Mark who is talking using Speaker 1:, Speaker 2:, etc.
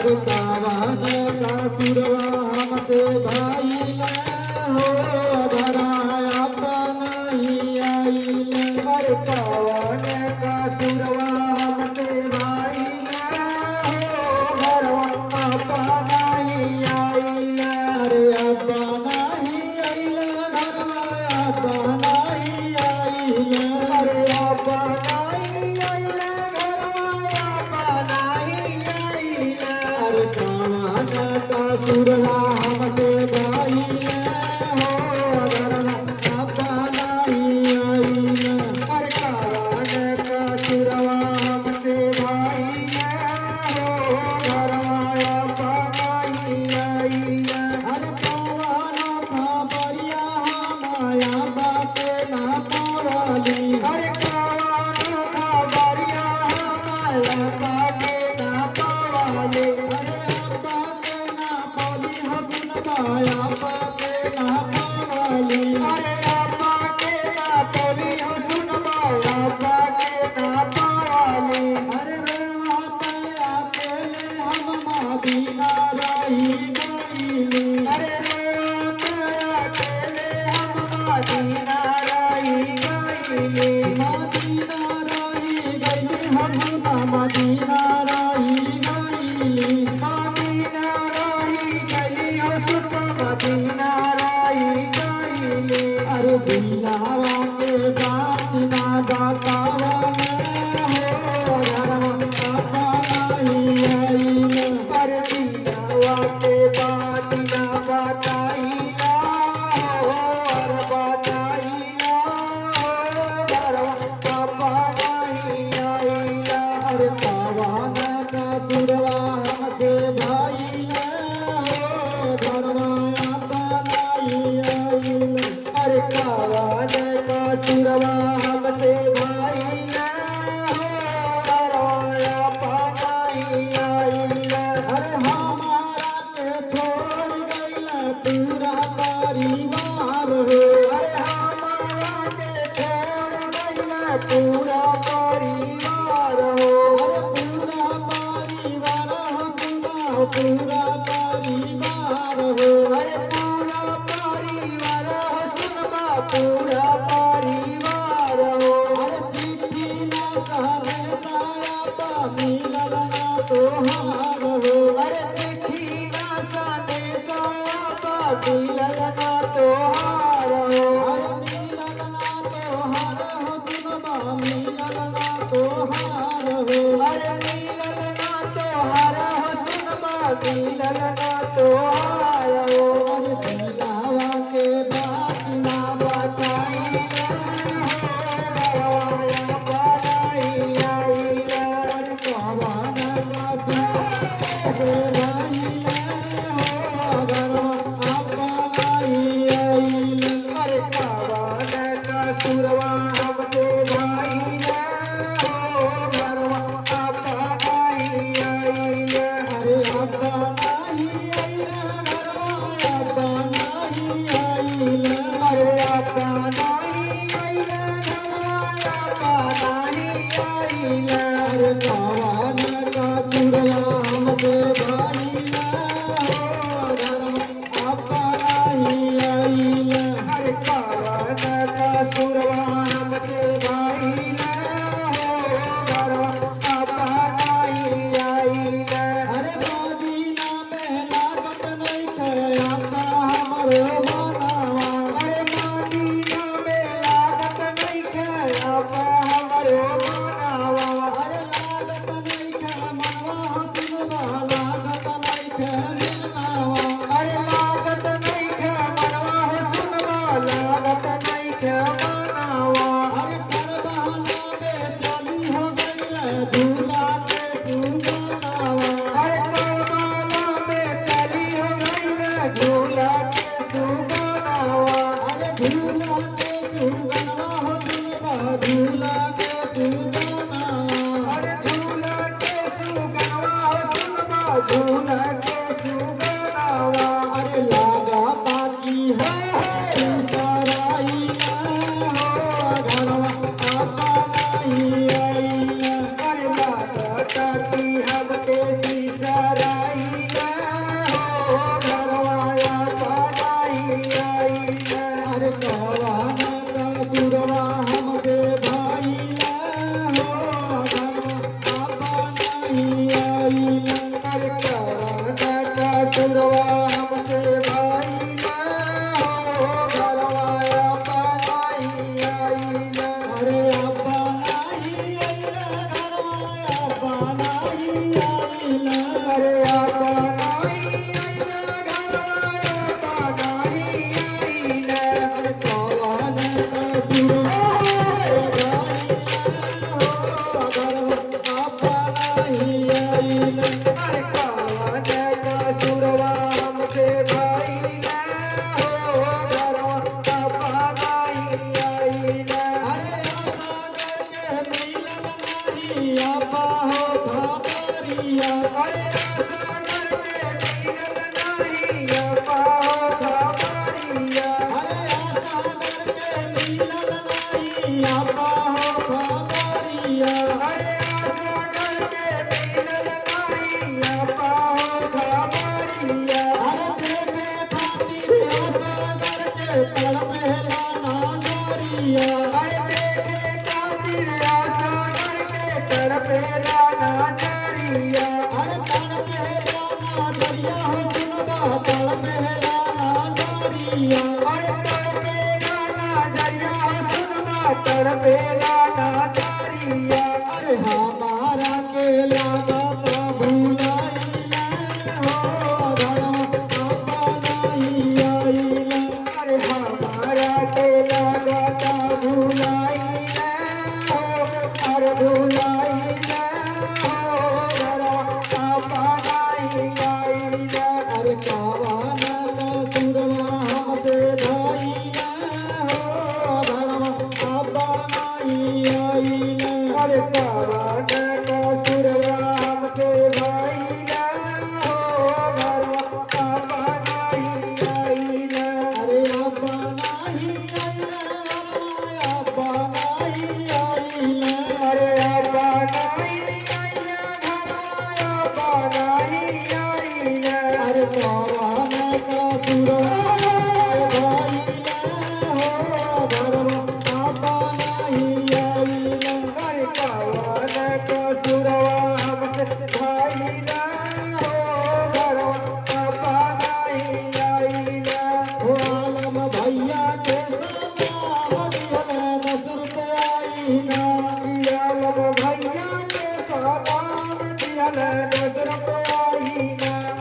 Speaker 1: अरे कावन का सुरवा हमसे भाई हो धराया नहीं आई। अरे कावन का सुरवा हमसे भाई हो धरवा नहीं आई। अरे अपा नहीं आई धरवा अपा नहीं आई। अरे अपा नहीं आई धरवा अपा नहीं आई। अरे कावन का सुरवा हमसे भाई हो धरवा अपा नहीं आई। अरे कावन का सुरवा हमसे भाई हो धरवा अपा नहीं आई। अरे कावन खबरिया माया बाते ना पावली। अरे कावन खबरिया माया बाते ना पावली। अरे अपा के ना पावली हसन माया बाते ना पावली। अरे अपा के ना पावली हसन माया बाते ना पावली। अरे रेवाते अकेले हम मदीना रही गईली। अरे रेवाते अकेले हम मदीना रही गईली। मदीना रही गईली हम मदीना रही गईली। मदीना रही गईली हसन मदीना रही गईली। अरे दिलावा के बात ना बतावले हो धरवा अपा नहीं आई। अरे दिलावा के बात ना बताईला हो अरे बताईला हो धरवा अपा नहीं आई। अरे कावन का सुरवा हमसे भाई हो धरवा अपा नहीं आई। अरे कावन का सुरवा हमसे भाई हो धरवा अपा नहीं आई। अरे हमारा के छोड़ गइल पूरा परिवार हो। अरे हमारा के छोड़ गइल पूरा परिवार हो। अरे पूरा परिवार हो सुना पूरा परिवार हो। अरे पूरा परिवार हो सुनबा पूरा परिवार हो। अरे चिट्ठी ना सहने साया पा मिलल ना तोहार हो। अरे चिट्ठी ना सहने साया पा मिलल ना तोहार हो। अरे मिलल ना तोहार हो सुनबा मिलल ना तोहार हो। अरे मिलल ना तोहार हो सुनबा मिलल ना तोहार हो। अरे दिलावा के बात ना बताई हो धरवा अपा नहीं आई। अरे कावन का सुरवा भाई हो धरवा अपा नहीं आई। अरे कावन का सुरवा हमसे भाई हो धरवा अपा नहीं आई। अरे अपा नहीं आई धरवा अपा नहीं आई। अरे अपा नहीं आई धरवा अपा नहीं आई। अरे कावन का सुरवा हमसे भाई हो धरवा अपा नहीं आई। अरे कावन का सुरवा हमसे भाई हो धरवा अपा नहीं आई। अरे मदीना में लागत नहीं खे अपा हमरो बनावा। अरे मदीना में लागत नहीं खे अपा हमरो बनावा। अरे लागत नहीं खे मनवा हसनवा लागत नहीं खे मनावा। अरे लागत नहीं खे मनवा हसनवा लागत नहीं खे मनावा। अरे करबला में चली हो गई झूला के सुगनावा। अरे करबला में चली हो गई झूला के सुगनावा। अरे झूला के सुगनावा हो सुनबा झूला के सुगनावा। अरे झूला के सुगनावा हो सुनबा झूला के सुगनावा। अरे लागा ताकी है सराई हो धरवा अपा नहीं आई। अरे लागा ताकी हम तेरी सराई आईला अरे कवाना का सुरवा हमसे भाईला हो घरवाया बनाई आईला अरे अब्बा नाही आईला घरवाया बनाई आईला अरे अब्बा नाही आईला घरवाया बनाई आईला अरे कवाना का सुरवा तड़पेला नाचारिया अरे हमारा के लागता भूलाइला हो घरवा बनाई आइला अरे हमारा के लागता भूलाइला हो अरे भूलाइला हो घरवा बनाई आइला अरे कावाना का सुरवा हमसे भाईला हो घरवा बनाई आईला अरे कावाना का सुरवा हमसे भाईला हो घरवा बनाई आईला अरे अब्बा नाही आईला अब्बा नाही आईला अरे अब्बा नाही आईला घरवा बनाई आईला अरे